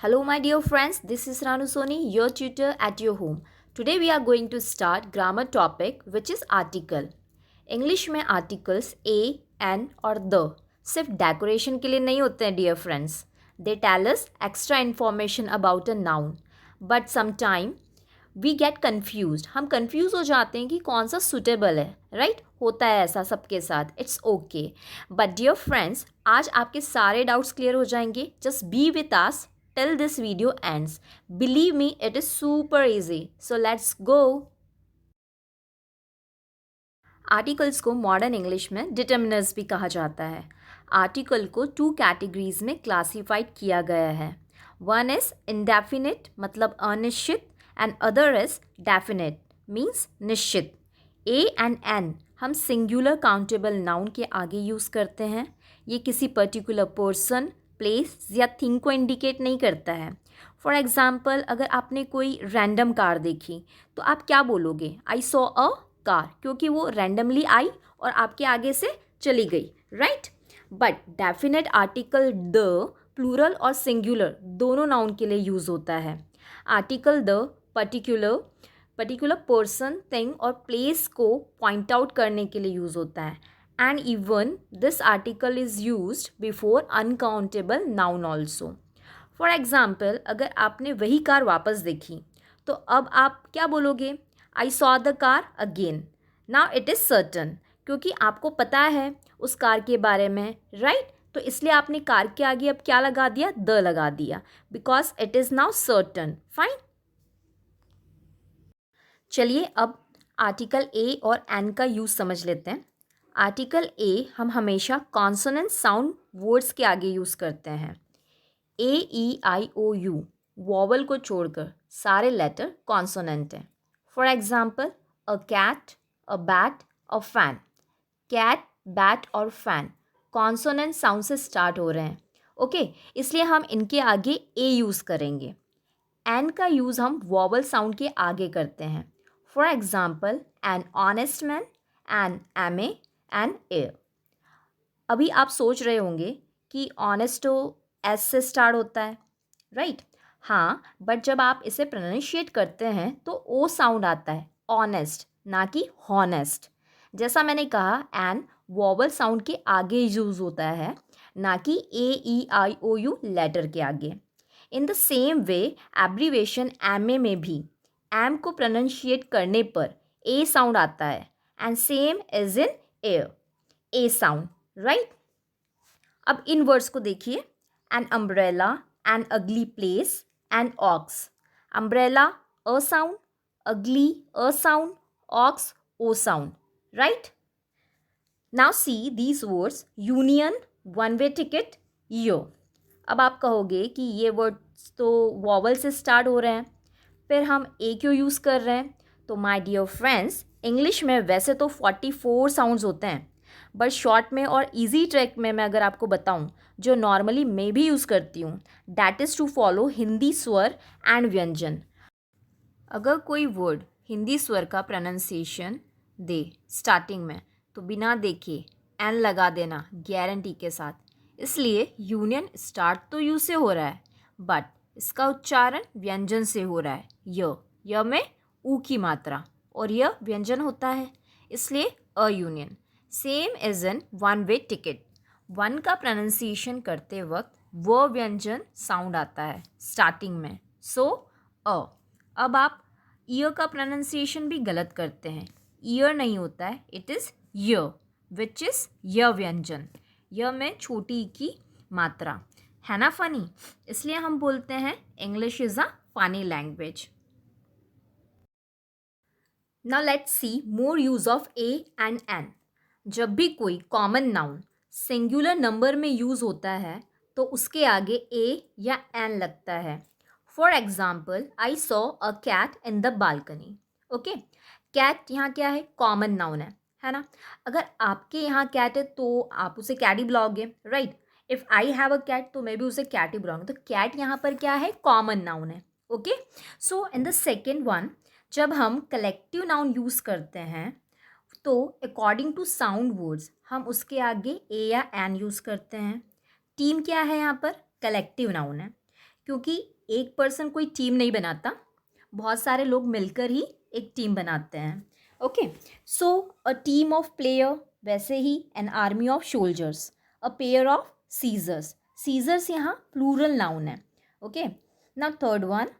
Hello, my dear friends. This is Ranu Soni, your tutor at your home. Today we are going to start grammar topic, which is article. English में articles a, an और the सिर्फ decoration के लिए नहीं होते हैं dear friends. They tell us extra information about a noun. But sometime we get confuse. हम confuse हो जाते हैं कि कौन सा सुटेबल है. राइट होता है ऐसा सबके साथ. It's okay. But dear friends, आज आपके सारे डाउट्स क्लियर हो जाएंगे. Just be with us till this video ends. Believe me, it is super easy. So let's go. Articles को मॉडर्न इंग्लिश में डिटर्मिनर्स भी कहा जाता है. आर्टिकल को 2 कैटेगरीज में क्लासिफाइड किया गया है. वन इज इंडेफिनिट मतलब अनिश्चित and other is definite means निश्चित. ए एंड एन हम सिंगुलर काउंटेबल नाउन के आगे यूज़ करते हैं. ये किसी पर्टिकुलर पर्सन, प्लेस या थिंग को इंडिकेट नहीं करता है. फॉर एग्ज़ाम्पल, अगर आपने कोई रैंडम कार देखी तो आप क्या बोलोगे? आई सॉ अ कार, क्योंकि वो रैंडमली आई और आपके आगे से चली गई. Right. But definite article the plural और सिंगुलर दोनों नाउन के लिए यूज़ होता है. Article the particular person, thing और प्लेस को पॉइंट आउट करने के लिए यूज़ होता है. And even this article is used before uncountable noun also. For example, अगर आपने वही कार वापस देखी तो अब आप क्या बोलोगे? I saw the car again. Now it is certain, क्योंकि आपको पता है उस कार के बारे में. राइट. तो इसलिए आपने कार के आगे अब क्या लगा दिया? द लगा दिया. Because it is now certain. Fine. चलिए अब आर्टिकल ए और एन का यूज़ समझ लेते हैं. आर्टिकल ए हम हमेशा कॉन्सोनेंट साउंड वर्ड्स के आगे यूज़ करते हैं. ए, ई, आई, ओ, यू वॉवल को छोड़कर सारे लेटर कॉन्सोनेंट हैं. For example, a cat, a bat, a fan. Cat, bat और फैन कॉन्सोनेंट साउंड से स्टार्ट हो रहे हैं. ओके. इसलिए हम इनके आगे ए यूज़ करेंगे. एन का यूज़ हम वॉवल साउंड के आगे करते हैं. For example, an honest man, an M and air. अभी आप सोच रहे होंगे कि ऑनेस्ट तो एस से स्टार्ट होता है. राइट. हाँ, बट जब आप इसे प्रोनाउंशिएट करते हैं तो ओ साउंड आता है, ऑनेस्ट, ना कि हॉनेस्ट. जैसा मैंने कहा, एन वॉवल साउंड के आगे यूज़ होता है, ना कि ए, ई, आई, ओ, यू लेटर के आगे. In the same way abbreviation M A में भी एम को प्रोनाउंशिएट करने पर ए साउंड आता है and same is in air, A sound. Right. अब इन वर्ड्स को देखिए. An umbrella, an ugly place, an ox. Umbrella a sound, ugly a sound, ox O sound. Right. Now see these words union, one way ticket, yo. अब आप कहोगे कि ये words तो वॉवल से स्टार्ट हो रहे हैं, फिर हम ए क्यों यूज़ कर रहे हैं? तो माय डियर फ्रेंड्स, इंग्लिश में वैसे तो 44 साउंड्स होते हैं, बट शॉर्ट में और इजी ट्रैक में मैं अगर आपको बताऊं, जो नॉर्मली मैं भी यूज़ करती हूँ, that is to follow Hindi स्वर एंड व्यंजन. अगर कोई वर्ड हिंदी स्वर का प्रोनाउंसिएशन दे स्टार्टिंग में, तो बिना देखे एन लगा देना गारंटी के साथ. इसलिए यूनियन स्टार्ट तो यू से हो रहा है, बट इसका उच्चारण व्यंजन से हो रहा है. य में ऊ की मात्रा और यह व्यंजन होता है, इसलिए a union. Same as in one way ticket. One का प्रोनाउंसिएशन करते वक्त वो व्यंजन साउंड आता है स्टार्टिंग में, सो अ. अब आप ईयर का प्रोनाउंसिएशन भी गलत करते हैं. ईयर नहीं होता है, इट इज़ य, विच इज़ य व्यंजन. य में छोटी की मात्रा है ना. फनी. इसलिए हम बोलते हैं English is a funny language. Now let's see more use of a and an. जब भी कोई कॉमन नाउन सिंगुलर नंबर में यूज़ होता है तो उसके आगे ए या एन लगता है. For example, I saw a cat in the balcony. Okay. Cat यहाँ क्या है? कॉमन नाउन है ना. अगर आपके यहाँ कैट है तो आप उसे कैट ही बुलाओगे. Right. If I have a cat तो मैं भी उसे कैट ही बुलाऊंगी. तो कैट यहाँ पर क्या है? कॉमन नाउन है. Okay. So in the second one, जब हम कलेक्टिव नाउन यूज़ करते हैं तो अकॉर्डिंग टू साउंड वर्ड्स हम उसके आगे ए या एन यूज़ करते हैं. टीम क्या है यहाँ पर? कलेक्टिव नाउन है, क्योंकि एक पर्सन कोई टीम नहीं बनाता, बहुत सारे लोग मिलकर ही एक टीम बनाते हैं। Okay, so a team of player, वैसे ही an army of soldiers, a pair of scissors. Scissors यहाँ प्लूरल नाउन है। Okay, now third one,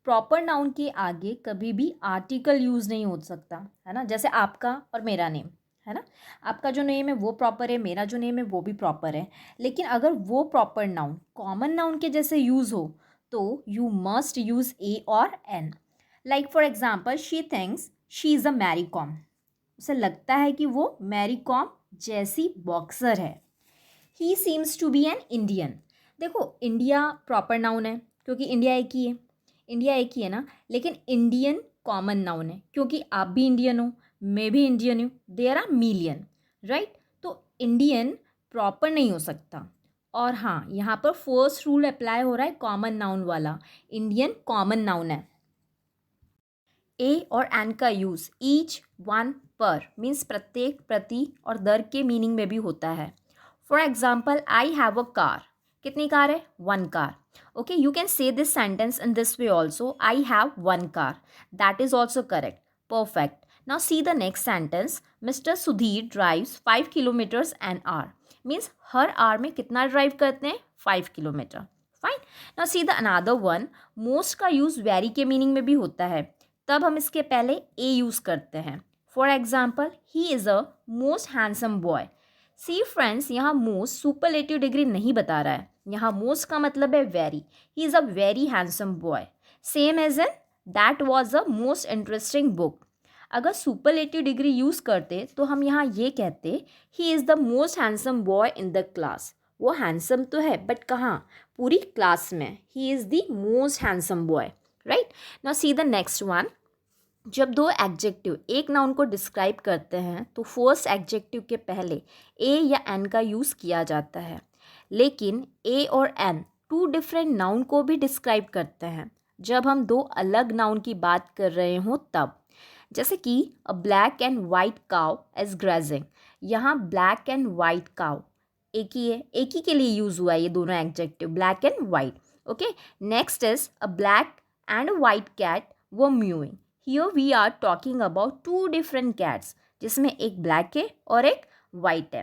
proper noun के आगे कभी भी आर्टिकल यूज़ नहीं हो सकता, है ना। जैसे आपका और मेरा नेम, है ना, आपका जो नेम है वो प्रॉपर है, मेरा जो नेम है वो भी प्रॉपर है। लेकिन अगर वो प्रॉपर नाउन कॉमन नाउन के जैसे यूज़ हो तो यू मस्ट यूज़ ए और an. Like for example, she thinks she is a Mary Kom. उसे लगता है कि वो मैरी कॉम जैसी बॉक्सर है। He seems to be an Indian. देखो, इंडिया प्रॉपर नाउन है क्योंकि इंडिया एक ही है, इंडिया एक ही है ना। लेकिन इंडियन कॉमन नाउन है क्योंकि आप भी इंडियन हो, मैं भी इंडियन हूँ, देयर आर मिलियन, राइट। तो इंडियन प्रॉपर नहीं हो सकता। और हाँ, यहाँ पर फर्स्ट रूल अप्लाई हो रहा है कॉमन नाउन वाला, इंडियन कॉमन नाउन है। ए और एन का यूज़ ईच, वन, पर मीन्स प्रत्येक, प्रति और दर के मीनिंग में भी होता है। For example, I have a car. कितनी कार है? One car. Okay, you can say this sentence in this way also, I have one car. That is also correct, perfect. Now see the next sentence, mister Sudhir drives 5 kilometres an hour. Means हर hour में कितना drive करते हैं? 5 kilometre. Fine. Now see the another one, most का use very के meaning में भी होता है, तब हम इसके पहले ए यूज़ करते हैं। For example, he is a most handsome boy. See friends, यहाँ मोस्ट सुपरलेटिव डिग्री नहीं बता रहा है, यहाँ मोस्ट का मतलब है very. He is a very handsome boy. Same as in that was a most interesting book. अगर सुपरलेटिव डिग्री यूज़ करते तो हम यहाँ ये कहते, he is the most handsome boy in the class. वो हैंडसम तो है बट कहाँ? पूरी क्लास में। ही is the most handsome boy, right. Now see the next one, जब दो एडजेक्टिव एक नाउन को डिस्क्राइब करते हैं तो फर्स्ट एडजेक्टिव के पहले ए या एन का यूज़ किया जाता है। लेकिन ए और एन टू डिफरेंट नाउन को भी डिस्क्राइब करते हैं जब हम दो अलग नाउन की बात कर रहे हों तब। जैसे कि a black and white cow is grazing. यहाँ ब्लैक एंड वाइट काउ एक ही है, एक ही के लिए यूज़ हुआ है ये दोनों adjective, black and white. Okay, next is a black and white cat वो mewing. Here we are talking about two different cats, जिसमें एक ब्लैक है और एक वाइट है।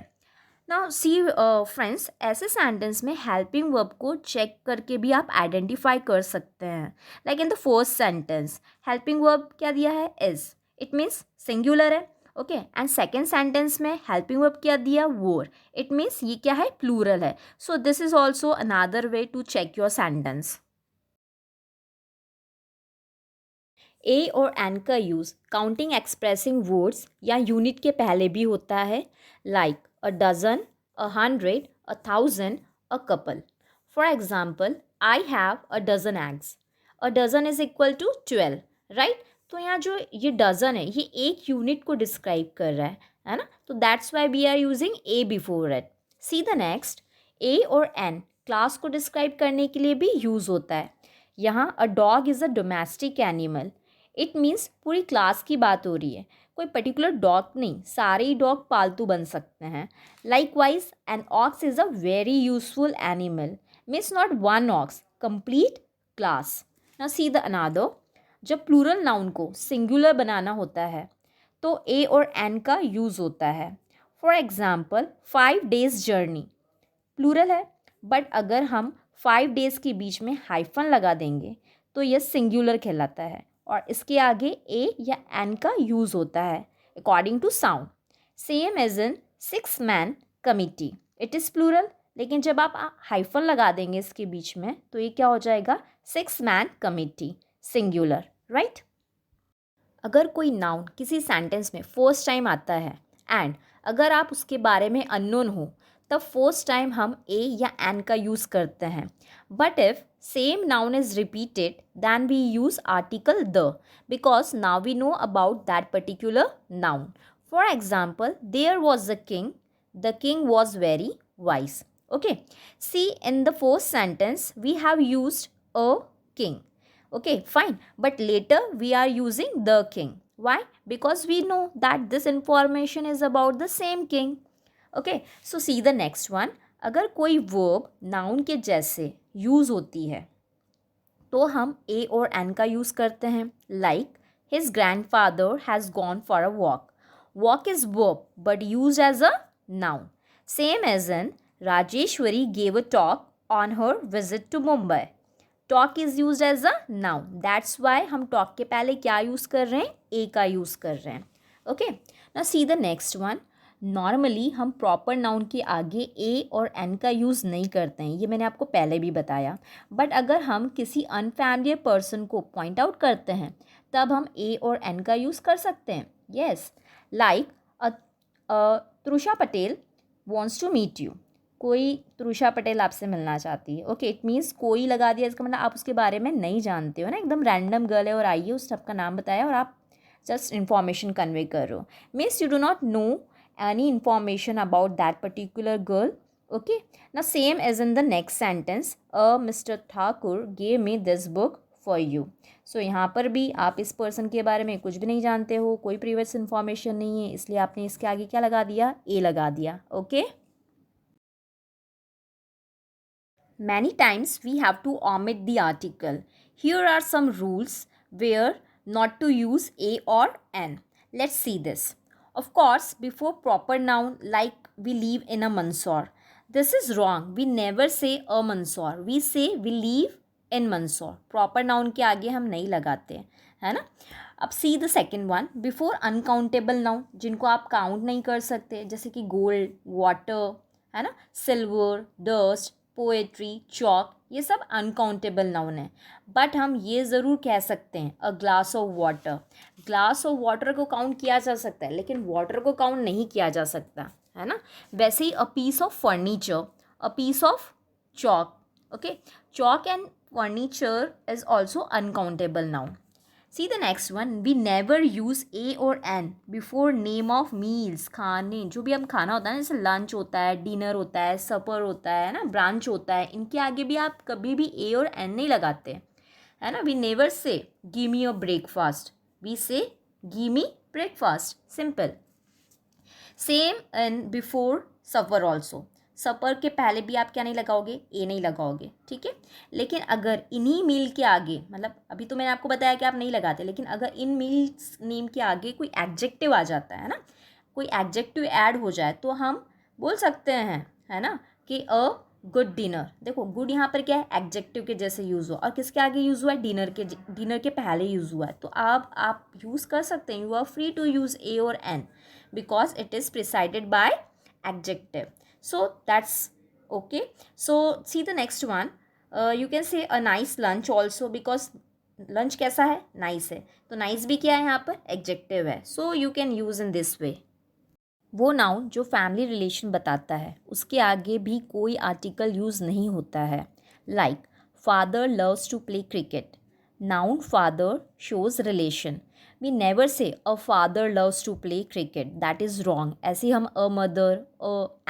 नाउ सी फ्रेंड्स, ऐसे सेंटेंस में हेल्पिंग वर्ब को चेक करके भी आप आइडेंटिफाई कर सकते हैं। Like in the first sentence helping verb क्या दिया है? इज। इट मीन्स सिंगुलर है। ओके, एंड सेकेंड सेंटेंस में हेल्पिंग वर्ब क्या दिया? वोर। इट मीन्स ये क्या है? प्लूरल है। So this is also another way to check your sentence. A और एन का यूज़ काउंटिंग एक्सप्रेसिंग वर्ड्स या यूनिट के पहले भी होता है, like a dozen, a hundred, a thousand, a couple. For example, I have a dozen eggs. A dozen is equal to 12, right. तो यहाँ जो ये डजन है ये एक यूनिट को डिस्क्राइब कर रहा है ना। तो that's why we are using a before it. See the next, a और एन क्लास को डिस्क्राइब करने के लिए भी यूज़ होता है। यहाँ a dog is a domestic animal. It means पूरी क्लास की बात हो रही है, कोई पर्टिकुलर डॉग नहीं, सारे ही डॉग पालतू बन सकते हैं। Likewise an ox is a very useful animal. Means not one ox, complete class. Now see the another, जब प्लूरल नाउन को सिंगुलर बनाना होता है तो ए और एन का यूज़ होता है। For example, 5 days journey plural है, बट अगर हम 5 days के बीच में हाइफन लगा देंगे तो यह सिंगुलर कहलाता है और इसके आगे ए या एन का यूज़ होता है according to sound. Same as in 6-man committee, it is plural, लेकिन जब आप हाइफन लगा देंगे इसके बीच में तो ये क्या हो जाएगा? 6-man committee, singular, right. अगर कोई नाउन किसी सेंटेंस में फर्स्ट टाइम आता है एंड अगर आप उसके बारे में अननोन हो तब फर्स्ट टाइम हम ए या एन का यूज़ करते हैं। But if same noun is repeated then we use article the, because now we know about that particular noun. For example, there was the king was very wise. Okay, see in the first sentence we have used a king. Okay, fine. But later we are using the king. Why? Because we know that this information is about the same king. Okay, so see the next one. अगर कोई verb noun के जैसे use होती है तो हम ए और an का यूज़ करते हैं, like his grandfather has gone for a walk. Walk is verb but use as a noun. Same as in Rajeshwari gave a talk on her visit to Mumbai. Talk is use as a noun. That's why हम talk के पहले क्या use कर रहे हैं, ए का use कर रहे हैं. Okay, now see the next one. Normally हम प्रॉपर नाउन के आगे ए और एन का यूज़ नहीं करते हैं, ये मैंने आपको पहले भी बताया. बट अगर हम किसी अनफैमिलियर पर्सन को पॉइंट आउट करते हैं तब हम ए और एन का यूज़ कर सकते हैं. Yes, like Trisha Patel wants to meet you. कोई तृषा पटेल आपसे मिलना चाहती है. ओके, इट मीन्स कोई लगा दिया, इसका मतलब आप उसके बारे में नहीं जानते हो ना, एकदम रैंडम गर्ल है और आइए उस सबका नाम बताया और आप जस्ट इन्फॉर्मेशन कन्वे कर रहे हो. Means you do not know any information about that particular girl. Okay, now same as in the next sentence, Mr. Thakur gave me this book for you. So यहाँ पर भी आप इस person के बारे में कुछ भी नहीं जानते हो, कोई प्रीवियस इन्फॉर्मेशन नहीं है, इसलिए आपने इसके आगे क्या लगा दिया, ए लगा दिया. Okay, many times we have to omit the article. Here are some rules where not to use a or an. Let's see this. Of course, before proper noun like we live in a Mandsaur. This is wrong. We never say a Mandsaur. We say we live in Mandsaur. Proper noun के आगे हम नहीं लगाते, है ना. अब see the second one. Before uncountable noun, जिनको आप काउंट नहीं कर सकते, जैसे कि गोल्ड, वाटर, है ना, सिल्वर, डस्ट, पोएट्री, चॉक, ये सब अनकाउंटेबल नाउन है. बट हम ये ज़रूर कह सकते हैं a glass of water. Glass of water को काउंट किया जा सकता है, लेकिन वाटर को काउंट नहीं किया जा सकता, है ना. वैसे ही a piece of furniture, a piece of chalk. Okay, chalk and furniture is also uncountable noun. See the next one. We never use a or an before name of meals. खाने, जो भी हम खाना होता है ना, जैसे लंच होता है, डिनर होता है, सपर होता है ना, ब्रांच होता है, इनके आगे भी आप कभी भी ए और एन नहीं लगाते, है ना. We never say give me your breakfast. We say give me breakfast. Simple. Same and before supper also. Supper के पहले भी आप क्या नहीं लगाओगे, ए नहीं लगाओगे, ठीक है. लेकिन अगर इन्हीं मील के आगे, मतलब अभी तो मैंने आपको बताया कि आप नहीं लगाते, लेकिन अगर इन मील्स नेम के आगे कोई एडजेक्टिव आ जाता है ना, कोई एडजेक्टिव ऐड हो जाए, तो हम बोल सकते हैं, है ना, कि अ गुड डिनर. देखो गुड यहाँ पर क्या है, एडजेक्टिव के जैसे यूज़ हुआ, और किसके आगे यूज़ हुआ है, डिनर के पहले यूज़ हुआ है. तो आप यूज़ कर सकते हैं. You are free to use a और an because it is preceded by adjective. So that's okay. So see the next one. You can say a nice lunch also because lunch कैसा है, nice है. तो nice भी क्या है यहाँ पर, adjective है. So you can use in this way. वो नाउन जो फैमिली रिलेशन बताता है उसके आगे भी कोई आर्टिकल यूज़ नहीं होता है. Like father loves to play cricket. Noun father shows relation. We never say a father loves to play cricket. That is wrong. ऐसे हम अ मदर,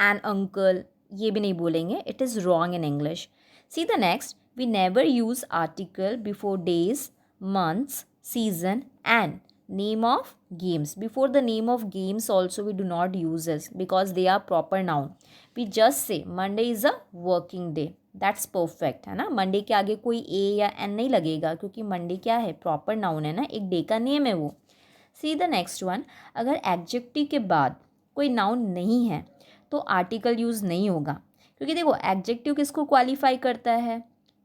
एन अंकल, ये भी नहीं बोलेंगे. It is wrong in English. See the next. We never use article before days, months, season and name of games. Before the name of games also we do not use this because they are proper noun. We just say Monday is a working day. That's perfect, है ना. Monday के आगे कोई a या n नहीं लगेगा क्योंकि Monday क्या है, proper noun है ना, एक डे का नेम है वो. See the next one. अगर adjective के बाद कोई noun नहीं है तो आर्टिकल यूज़ नहीं होगा, क्योंकि देखो एडजेक्टिव किसको क्वालिफाई करता है,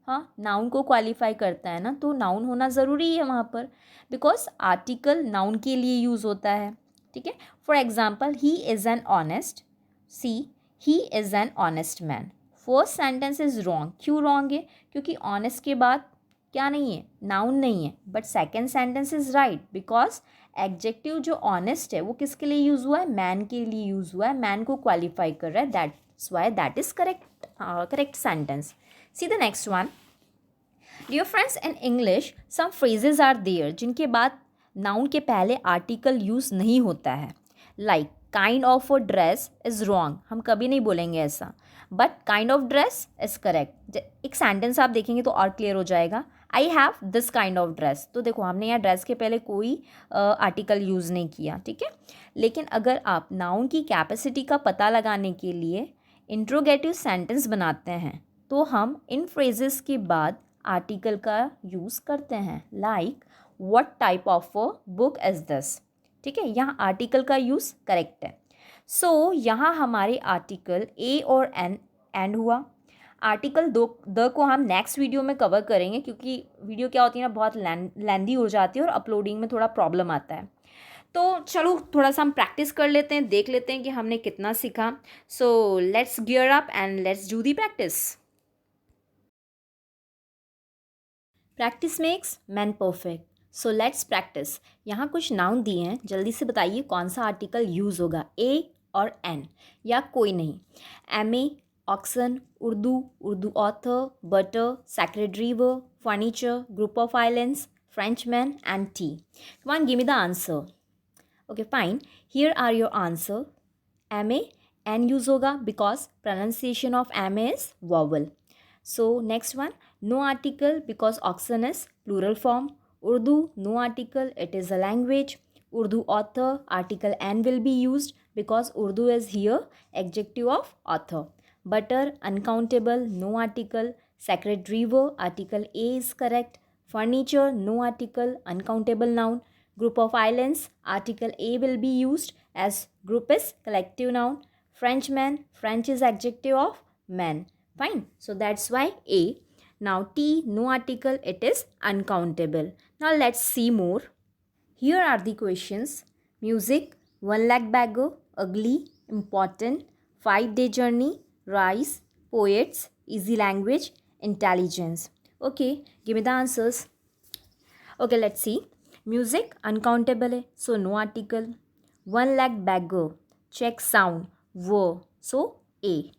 हाँ, नाउन को क्वालिफाई करता है ना, तो नाउन होना ज़रूरी है वहाँ पर, बिकॉज आर्टिकल नाउन के लिए यूज़ होता है, ठीक है. For example, he is an honest. See, he is an honest man. First sentence is wrong. क्यों रॉन्ग है, क्योंकि ऑनेस्ट के बाद क्या नहीं है, नाउन नहीं है. But second sentence is right because adjective जो ऑनेस्ट है वो किसके लिए यूज़ हुआ है, मैन के लिए यूज़ हुआ है, मैन को क्वालिफाई कर रहा है. That's why that is correct sentence. See the next one. Dear friends, in English, some phrases are there जिनके बाद noun के पहले article use नहीं होता है. Like kind of a dress is wrong. हम कभी नहीं बोलेंगे ऐसा. But kind of dress is correct. एक sentence आप देखेंगे तो और clear हो जाएगा. I have this kind of dress. तो देखो हमने यहाँ dress के पहले कोई article use नहीं किया, ठीक है. लेकिन अगर आप noun की capacity का पता लगाने के लिए interrogative sentence बनाते हैं तो हम इन फ्रेजेस के बाद आर्टिकल का यूज़ करते हैं, like what type of a book is this. ठीक है, यहाँ आर्टिकल का यूज़ करेक्ट है। सो यहाँ हमारे आर्टिकल ए और एन एंड हुआ। आर्टिकल द को हम नेक्स्ट वीडियो में कवर करेंगे, क्योंकि वीडियो क्या होती है ना, बहुत लेंदी हो जाती है और अपलोडिंग में थोड़ा प्रॉब्लम आता है। तो चलो थोड़ा सा हम प्रैक्टिस कर लेते हैं, देख लेते हैं कि हमने कितना सीखा। So let's gear up and let's do the practice. Practice makes man perfect, so let's practice. यहाँ कुछ नाउन दिए हैं, जल्दी से बताइए कौन सा आर्टिकल यूज़ होगा, ए और एन या कोई नहीं। M A, oxen, Urdu, Urdu author, butter, sacred river, furniture, group of islands, Frenchman and tea. Come on, give me the answer. Okay, fine. Here are your answer. MA, N use होगा because pronunciation of MA is vowel. So next one, no article because oxen is plural form. Urdu, no article, it is a language. Urdu author, article N will be used because Urdu is here adjective of author. Butter, uncountable, no article. Sacred river, article A is correct. Furniture, no article, uncountable noun. Group of islands, article A will be used as group is collective noun. Frenchman, French is adjective of man. Fine. So that's why A. Now T, no article, it is uncountable. Now let's see more. Here are the questions. Music, 1 lakh beggar, ugly, important, 5-day journey, rise, poets, easy language, intelligence. Okay, give me the answers. Okay, let's see. Music, uncountable है, so no article. 1 lakh beggar, check sound, were, so A.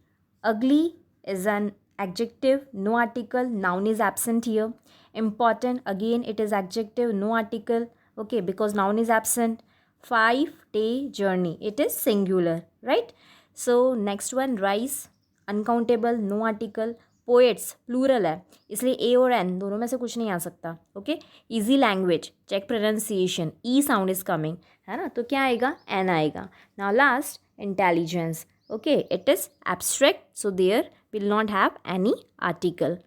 Ugly is an adjective, no article, noun is absent here. Important, again it is adjective, no article, okay, because noun is absent. 5-day journey, it is singular, right? So next one, rise, uncountable, no article. Poets plural है, इसलिए ए और N दोनों में से कुछ नहीं आ सकता। Okay, easy language, check pronunciation, E sound is coming, है ना, तो क्या आएगा, एन आएगा। Now last, intelligence, okay, it is abstract, so there will not have any article.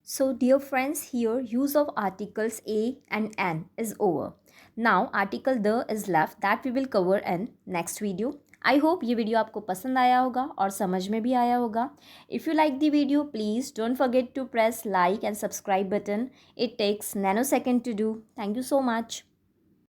So dear friends, here use of articles A and N is over. Now article the is left, that we will cover in next video. I hope ये video आपको पसंद आया होगा और समझ में भी आया होगा. If you like the video, please don't forget to press like and subscribe button. It takes nanosecond to do. Thank you so much.